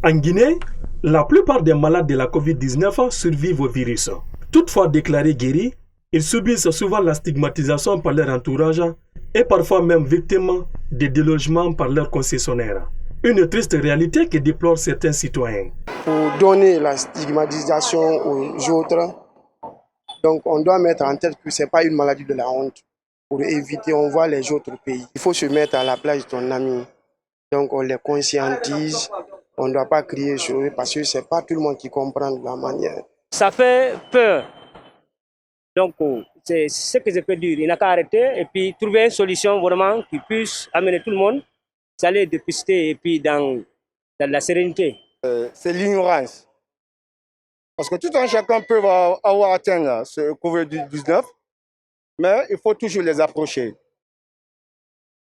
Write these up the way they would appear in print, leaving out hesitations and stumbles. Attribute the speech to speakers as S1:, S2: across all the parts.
S1: En Guinée, la plupart des malades de la COVID-19 survivent au virus. Toutefois déclarés guéris, ils subissent souvent la stigmatisation par leur entourage et parfois même victimes de délogement par leurs concessionnaires. Une triste réalité que déplorent certains citoyens.
S2: Pour donner la stigmatisation aux autres, donc on doit mettre en tête que ce n'est pas une maladie de la honte. Pour éviter, on voit les autres pays. Il faut se mettre à la place de ton ami. Donc on les conscientise, on ne doit pas crier sur eux parce que ce n'est pas tout le monde qui comprend de la manière.
S3: Ça fait peur. Donc c'est ce que je peux dire. Il n'a qu'à arrêter et puis trouver une solution vraiment qui puisse amener tout le monde à aller dépister et puis dans la sérénité.
S4: C'est l'ignorance. Parce que tout un chacun peut avoir atteint ce COVID-19, mais il faut toujours les approcher.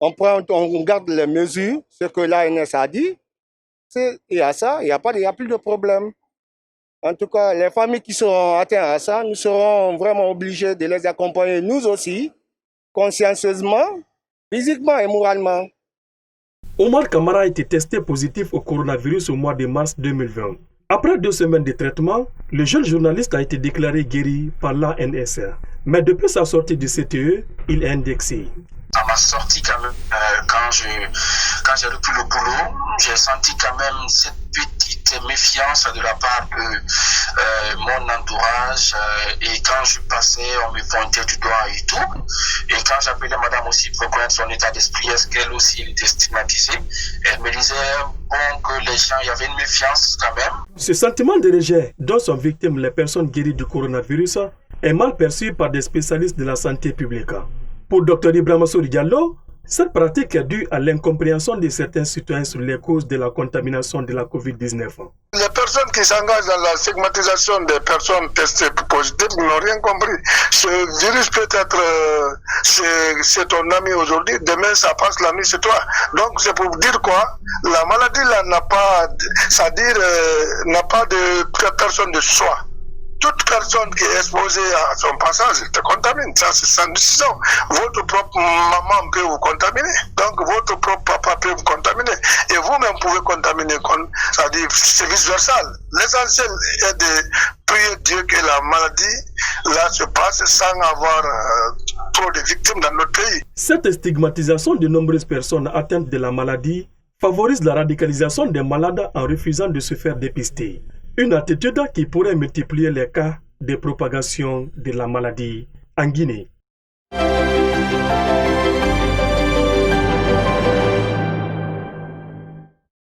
S4: On garde les mesures, ce que l'ANS a dit, il y a ça, il n'y a plus de problème. En tout cas, les familles qui seront atteintes à ça, nous serons vraiment obligés de les accompagner, nous aussi, consciencieusement, physiquement et moralement.
S1: Omar Kamara a été testé positif au coronavirus au mois de mars 2020. Après 2 semaines de traitement, le jeune journaliste a été déclaré guéri par l'ANS. Mais depuis sa sortie du CTE, il est indexé.
S5: À ma sortie, quand même, quand j'ai repris le boulot, j'ai senti quand même cette petite méfiance de la part de mon entourage. Et quand je passais, on me pointait du doigt et tout. Et quand j'appelais madame aussi pour connaître son état d'esprit, est-ce qu'elle aussi était stigmatisée, elle me disait que les gens, il y avait une méfiance quand même.
S1: Ce sentiment de rejet dont sont victimes les personnes guéries du coronavirus est mal perçu par des spécialistes de la santé publique. Pour Dr Ibrahima Souri Diallo, cette pratique est due à l'incompréhension de certains citoyens sur les causes de la contamination de la COVID-19.
S6: Les personnes qui s'engagent dans la stigmatisation des personnes testées positives n'ont rien compris. Ce virus peut être, c'est ton ami aujourd'hui, demain ça passe, la nuit c'est toi. Donc c'est pour dire quoi? La maladie là n'a pas, c'est-à-dire n'a pas de personne de soi. Toute personne qui est exposée à son passage te contamine. Ça, c'est sans décision. Votre propre maman peut vous contaminer. Donc, votre propre papa peut vous contaminer. Et vous-même pouvez contaminer. C'est-à-dire, c'est vice-versa. L'essentiel est de prier Dieu que la maladie, là, se passe sans avoir trop de victimes dans notre pays.
S1: Cette stigmatisation de nombreuses personnes atteintes de la maladie favorise la radicalisation des malades en refusant de se faire dépister. Une attitude qui pourrait multiplier les cas de propagation de la maladie en Guinée.